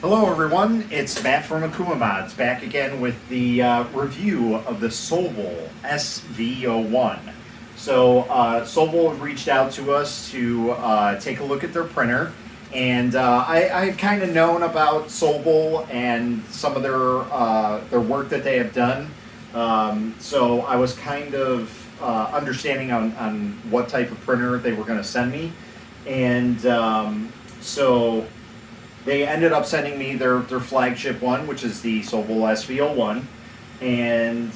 Hello everyone, it's Matt from Akuma Mods, back again with the review of the Sovol SV01. So Sovol reached out to us to take a look at their printer, and I had kind of known about Sovol and some of their work that they have done. So I was kind of understanding on what type of printer they were going to send me, and so they ended up sending me their flagship one, which is the Sovol SV01, and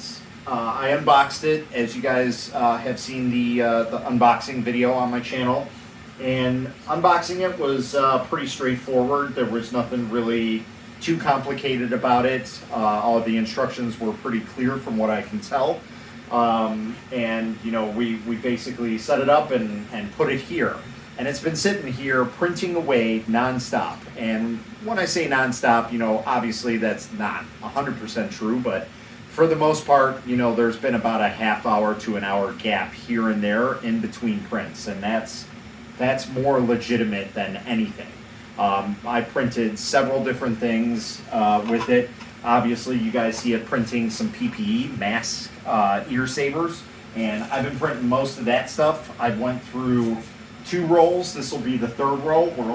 I unboxed it, as you guys have seen the unboxing video on my channel. And unboxing it was pretty straightforward. There was nothing really too complicated about it. All of the instructions were pretty clear from what I can tell. And you know, we basically set it up and put it here. And it's been sitting here printing away nonstop. And when I say nonstop, you know, obviously that's not 100% true, but for the most part, you know, there's been about a half hour to an hour gap here and there in between prints, and that's more legitimate than anything. I printed several different things with it. Obviously, you guys see it printing some PPE, masks, ear savers, and I've been printing most of that stuff. I went through 2 rolls. This will be the 3rd roll. We're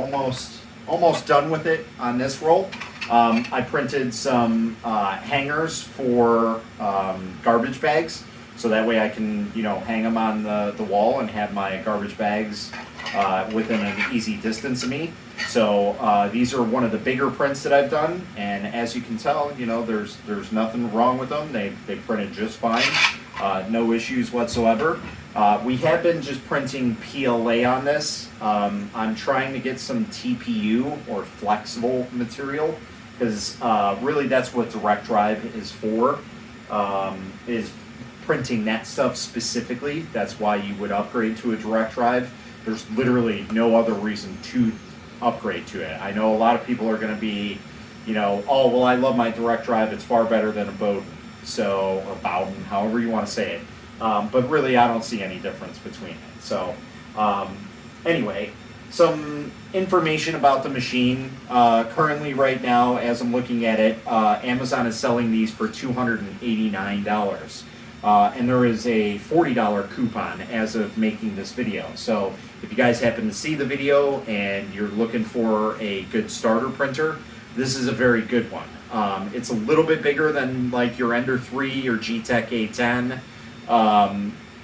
almost done with it on this roll. I printed some hangers for garbage bags, so that way I can, you know, hang them on the wall and have my garbage bags within an easy distance of me. So these are one of the bigger prints that I've done, and as you can tell, you know, there's nothing wrong with them. They printed just fine. No issues whatsoever. We have been just printing PLA on this. I'm trying to get some TPU or flexible material, because really that's what direct drive is for, is printing that stuff specifically. That's why you would upgrade to a direct drive. There's literally no other reason to upgrade to it. I know a lot of people are going to be, you know, oh, well, I love my direct drive, it's far better than a Bowden, so, or Bowden, however you want to say it. But really, I don't see any difference between it. So, anyway, some information about the machine. Currently, right now, as I'm looking at it, Amazon is selling these for $289. And there is a $40 coupon as of making this video. So, if you guys happen to see the video and you're looking for a good starter printer, this is a very good one. It's a little bit bigger than like your Ender 3 or G-Tech A10.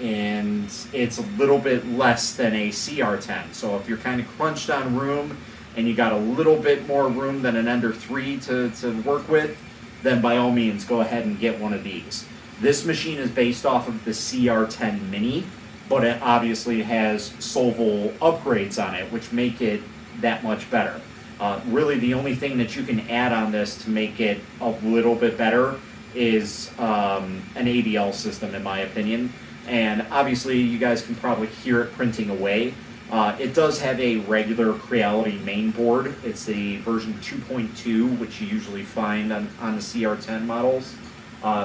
And it's a little bit less than a CR10. So if you're kind of crunched on room and you got a little bit more room than an Ender 3 to work with, then by all means go ahead and get one of these. This machine is based off of the CR10 Mini, but it obviously has Sovol upgrades on it, which make it that much better. Really the only thing that you can add on this to make it a little bit better is an ADL system, in my opinion. And obviously you guys can probably hear it printing away. It does have a regular Creality main board. It's the version 2.2, which you usually find on the CR10 models.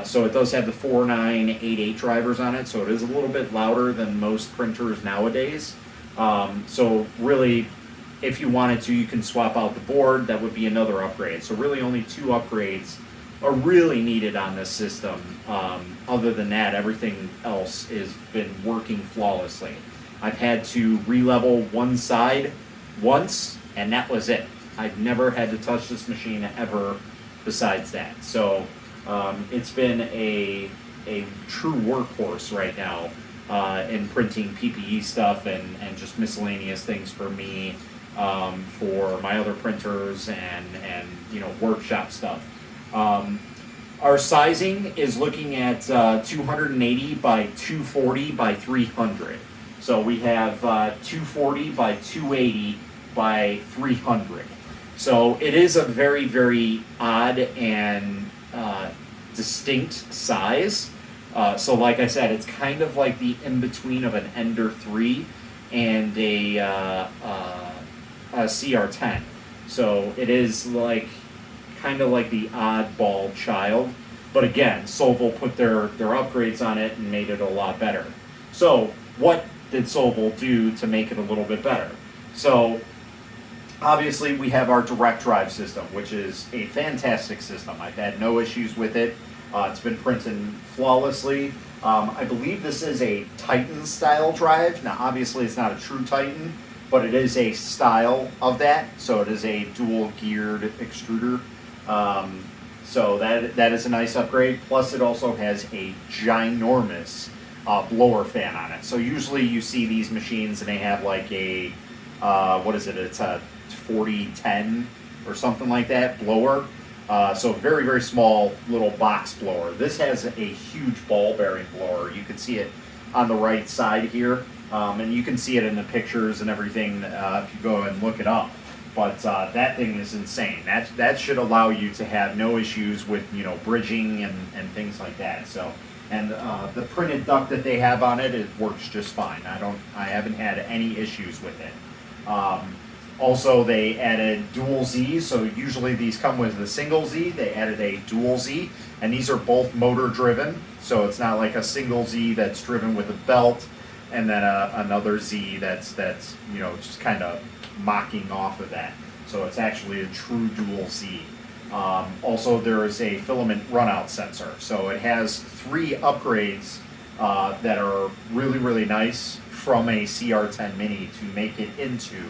So it does have the 4988 drivers on it, so it is a little bit louder than most printers nowadays. So really, if you wanted to, you can swap out the board. That would be another upgrade. So really only 2 upgrades are really needed on this system. Other than that, everything else has been working flawlessly. I've had to re-level one side once, and that was it. I've never had to touch this machine ever besides that. So it's been a true workhorse right now in printing PPE stuff and just miscellaneous things for me, for my other printers and you know, workshop stuff. Our sizing is looking at 280 by 240 by 300. So we have 240 by 280 by 300. So it is a very, very odd and distinct size. So like I said, it's kind of like the in-between of an Ender 3 and a CR10. So it is like kind of like the oddball child, but again, Sovol put their upgrades on it and made it a lot better. So what did Sovol do to make it a little bit better? So Obviously, we have our direct drive system, which is a fantastic system. I've had no issues with it. It's been printing flawlessly. I believe this is a Titan style drive. Now, obviously, it's not a true Titan, but it is a style of that. So it is a dual geared extruder. So that is a nice upgrade. Plus, it also has a ginormous blower fan on it. So usually you see these machines and they have like a what is it? It's a 4010 or something like that blower. So very, very small little box blower. This has a huge ball bearing blower. You can see it on the right side here, and you can see it in the pictures and everything if you go and look it up. But that thing is insane. That should allow you to have no issues with, you know, bridging and things like that. So, and the printed duct that they have on it, it works just fine. I haven't had any issues with it. Also, they added dual Z, so usually these come with a single Z. They added a dual Z, and these are both motor driven, so it's not like a single Z that's driven with a belt, and then another Z that's you know, just kind of mocking off of that. So it's actually a true dual Z. Also, there is a filament runout sensor, so it has 3 upgrades that are really, really nice from a CR10 Mini to make it into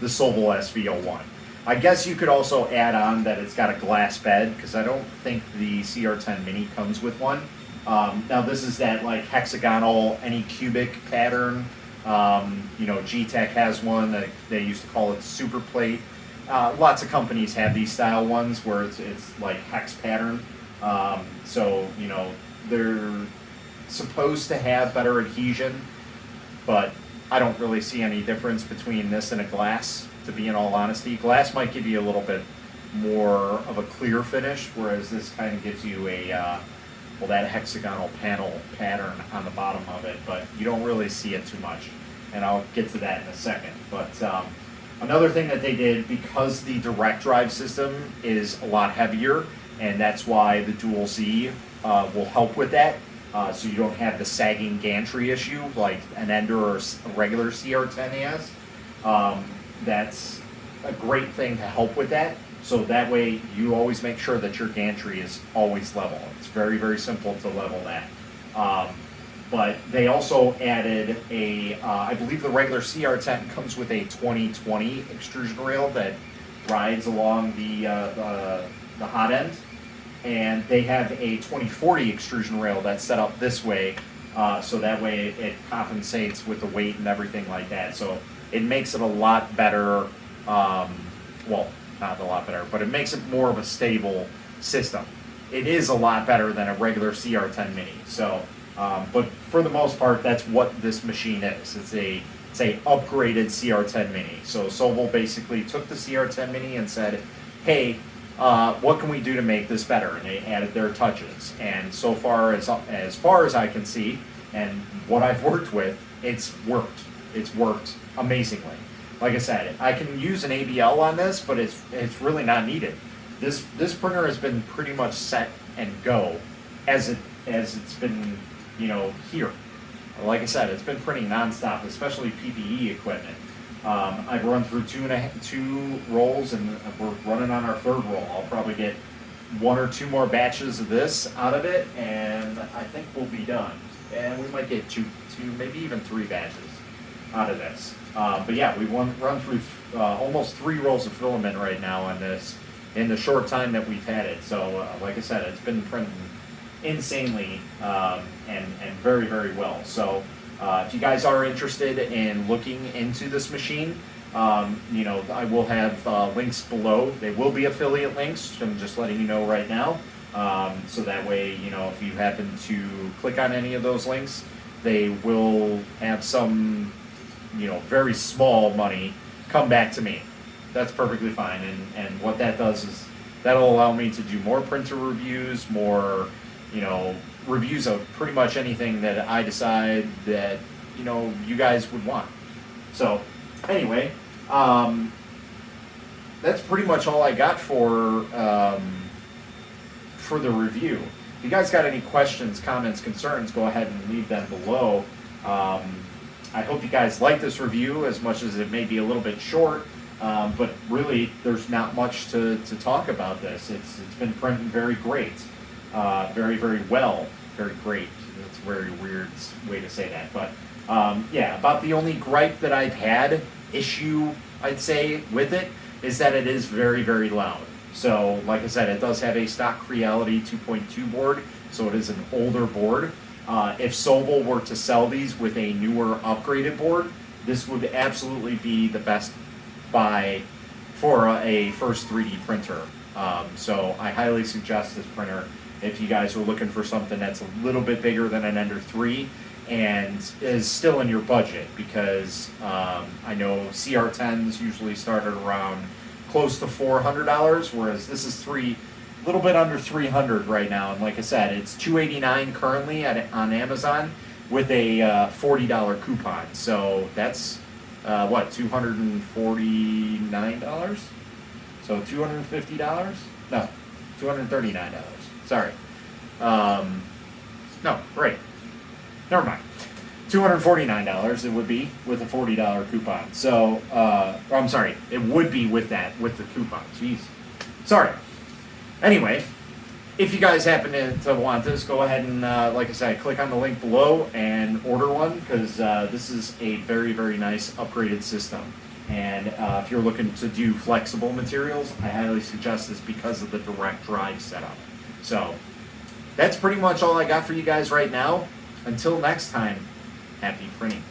the Sovol SV01. I guess you could also add on that it's got a glass bed, because I don't think the CR10 Mini comes with one. Now this is that like hexagonal, any cubic pattern. You know, G-Tech has one that they used to call it super plate. Lots of companies have these style ones where it's like hex pattern. So, you know, they're supposed to have better adhesion, but I don't really see any difference between this and a glass, to be in all honesty. Glass might give you a little bit more of a clear finish, whereas this kind of gives you a, well, that hexagonal panel pattern on the bottom of it, but you don't really see it too much. And I'll get to that in a second. But another thing that they did, because the direct drive system is a lot heavier, and that's why the dual Z will help with that. So you don't have the sagging gantry issue like an Ender or a regular CR10 has. That's a great thing to help with that. So that way you always make sure that your gantry is always level. It's very, very simple to level that. But they also added a, I believe the regular CR10 comes with a 2020 extrusion rail that rides along the hot end. And they have a 2040 extrusion rail that's set up this way, so that way it compensates with the weight and everything like that. So it makes it a lot better, well, not a lot better, but it makes it more of a stable system. It is a lot better than a regular CR10 Mini. So, but for the most part, that's what this machine is. It's a upgraded CR10 Mini. So Sovol basically took the CR10 Mini and said, hey, what can we do to make this better? And they added their touches. And so far as I can see, and what I've worked with, it's worked. It's worked amazingly. Like I said, I can use an ABL on this, but it's really not needed. This printer has been pretty much set and go as it's been, you know, here. Like I said, it's been printing nonstop, especially PPE equipment. I've run through two rolls, and we're running on our 3rd roll. I'll probably get 1 or 2 more batches of this out of it, and I think we'll be done. And we might get two, maybe even 3 batches out of this. But yeah, we've run through almost 3 rolls of filament right now on this in the short time that we've had it. So like I said, it's been printing insanely and very, very well. So if you guys are interested in looking into this machine, you know, I will have links below. They will be affiliate links. I'm just letting you know right now. So that way, you know, if you happen to click on any of those links, they will have some, you know, very small money come back to me. That's perfectly fine. And what that does is that'll allow me to do more printer reviews, more, you know, reviews of pretty much anything that I decide that, you know, you guys would want. So anyway, that's pretty much all I got for the review. If you guys got any questions, comments, concerns, go ahead and leave them below. I hope you guys like this review as much as it may be a little bit short. But really, there's not much to talk about this. It's been printed very great, very, very well, very great. That's a very weird way to say that. But yeah, about the only gripe that I've had, issue, I'd say, with it, is that it is very, very loud. So, like I said, it does have a stock Creality 2.2 board, so it is an older board. If Sovol were to sell these with a newer, upgraded board, this would absolutely be the best buy for a first 3D printer. So I highly suggest this printer if you guys are looking for something that's a little bit bigger than an Ender 3 and is still in your budget, because I know CR10s usually start at around close to $400, whereas this is a little bit under 300 right now. And like I said, it's $289 currently on Amazon with a $40 coupon. So that's what, $249? So $250? No, $239. Sorry. No, right. Never mind. $249 it would be with a $40 coupon. So, I'm sorry, it would be with that, with the coupon. Jeez. Sorry. Anyway, if you guys happen to want this, go ahead and, like I said, click on the link below and order one, because this is a very, very nice upgraded system. And if you're looking to do flexible materials, I highly suggest this because of the direct drive setup. So, that's pretty much all I got for you guys right now. Until next time, happy printing.